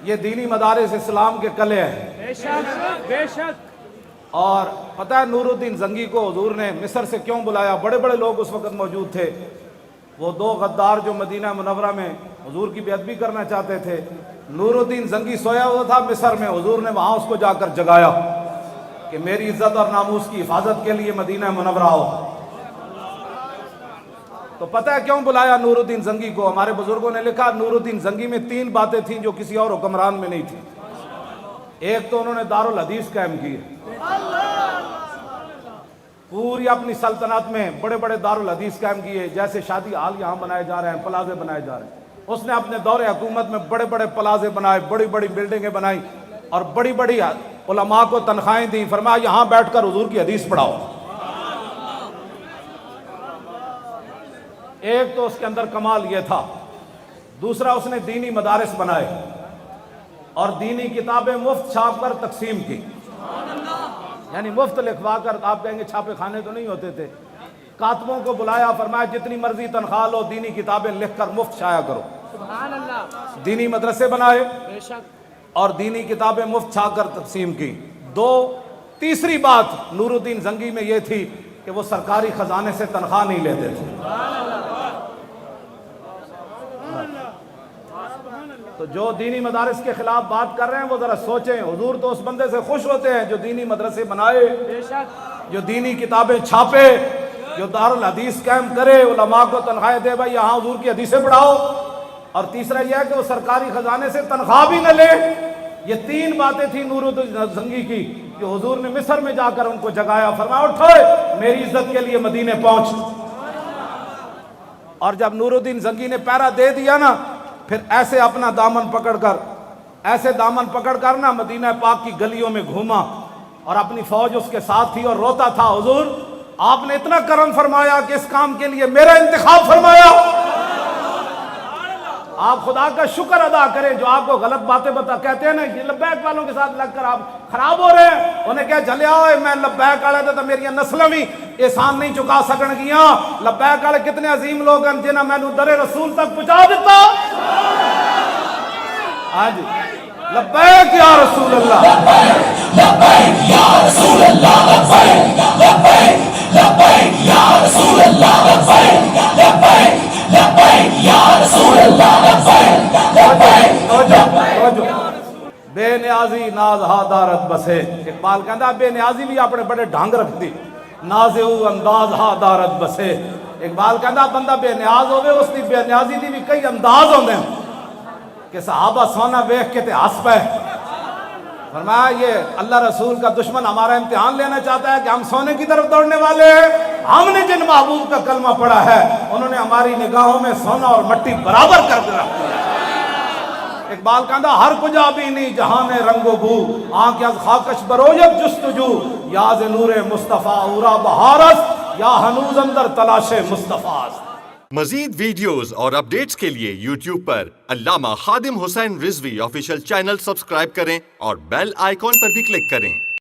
یہ دینی مدارس اسلام کے کلے ہیں۔ بے شک بے شک۔ اور پتہ ہے نور الدین زنگی کو حضور نے مصر سے کیوں بلایا؟ بڑے بڑے لوگ اس وقت موجود تھے، وہ دو غدار جو مدینہ منورہ میں حضور کی بے ادبی کرنا چاہتے تھے۔ نور الدین زنگی سویا ہوا تھا مصر میں، حضور نے وہاں اس کو جا کر جگایا کہ میری عزت اور ناموس کی حفاظت کے لیے مدینہ منورہ آؤ۔ تو پتہ ہے کیوں بلایا نور الدین زنگی کو؟ ہمارے بزرگوں نے لکھا نور الدین زنگی میں 3 باتیں تھیں جو کسی اور حکمران میں نہیں تھیں۔ ایک تو انہوں نے دارالحدیث قائم کی ہے، پوری اپنی سلطنت میں بڑے بڑے دارالحدیث قائم کیے، جیسے شادی ہال یہاں بنائے جا رہے ہیں، پلازے بنائے جا رہے ہیں۔ اس نے اپنے دور حکومت میں بڑے بڑے پلازے بنائے، بڑی بڑی بلڈنگیں بنائی اور بڑی بڑی علماء کو تنخواہیں دیں، فرمایا یہاں بیٹھ کر حضور کی حدیث پڑھاؤ۔ ایک تو اس کے اندر کمال یہ تھا۔ دوسرا اس نے دینی مدارس بنائے اور دینی کتابیں مفت چھاپ کر تقسیم کی، یعنی مفت لکھوا کر۔ آپ کہیں گے چھاپے خانے تو نہیں ہوتے تھے؟ کاتبوں کو بلایا، فرمایا جتنی مرضی تنخواہ لو، دینی کتابیں لکھ کر مفت شائع کرو۔ سبحان اللہ۔ دینی مدرسے بنائے بے شک۔ اور دینی کتابیں مفت چھا کر تقسیم کی۔ تیسری بات نور الدین زنگی میں یہ تھی کہ وہ سرکاری خزانے سے تنخواہ نہیں لیتے تھے۔ تو جو دینی مدارس کے خلاف بات کر رہے ہیں وہ ذرا سوچیں، حضور تو اس بندے سے خوش ہوتے ہیں جو دینی مدرسے بنائے، بے شک۔ جو دینی کتابیں چھاپے، جو دارالحدیث قائم کرے، علماء کو تنخواہیں دے، بھائی یہاں حضور کی حدیثیں پڑھاؤ۔ اور تیسرا یہ ہے کہ وہ سرکاری خزانے سے تنخواہ بھی نہ لے۔ یہ 3 باتیں تھیں نور الدین زنگی کی کہ حضور نے مصر میں جا کر ان کو جگایا، فرمایا اٹھو میری عزت کے لیے مدینے پہنچ۔ اور جب نور الدین زنگی نے پہرا دے دیا نا، پھر ایسے اپنا دامن پکڑ کر نا مدینہ پاک کی گلیوں میں گھوما اور اپنی فوج اس کے ساتھ تھی اور روتا تھا، حضور آپ نے اتنا کرم فرمایا کہ اس کام کے لیے میرا انتخاب فرمایا۔ آپ خدا کا شکر ادا کریں جو آپ کو غلط باتیں کہتے ہیں نا، یہ لبیک والوں کے ساتھ لگ کر آپ خراب ہو رہے ہیں۔ انہیں کہا جھلے آؤ میں لبیک والے تھا تو میری نسل بھی احسان نہیں چکا سکن گیا۔ لبیک والے کتنے عظیم لوگ ہیں جنہیں میں نے در رسول تک پہنچا دیتا۔ ہاں جی، لبیک یا رسول اللہ، لبیک یا رسول اللہ، لبیک لبیک یا رسول اللہ، لبیک لبیک لبیک یا رسول اللہ، لبیک لبیک۔ بے نیازی ناز ہا دارت بسے۔ اقبال کہتا بے نیازی بھی اپنے بڑے ڈھنگ رکھ دی، نازو انداز ہا دارت بسے۔ اقبال کہتا بندہ بے نیاز ہوئے، اس دی بے نیازی دی بھی کئی انداز ہوندے ہیں کہ صحابہ سونا بیخ کے تے ہس پہ۔ فرمایا یہ اللہ رسول کا دشمن ہمارا امتحان لینا چاہتا ہے کہ ہم سونے کی طرف دوڑنے والے ہیں۔ ہم نے جن محبوب کا کلمہ پڑھا ہے انہوں نے ہماری نگاہوں میں سونا اور مٹی برابر کر کے رکھ دیا۔ اقبال کہتا ہر کجا بھی نہیں جہاں رنگ و بو، آنکھ از خاکش برویت جستجو، یاز نور مصطفیٰ اورا بہارس، یا ہنوز اندر تلاش مصطفیٰ۔ مزید ویڈیوز اور اپڈیٹس کے لیے یوٹیوب پر علامہ Khadim Hussain Rizvi official channel subscribe کریں اور بیل آئیکن پر بھی کلک کریں۔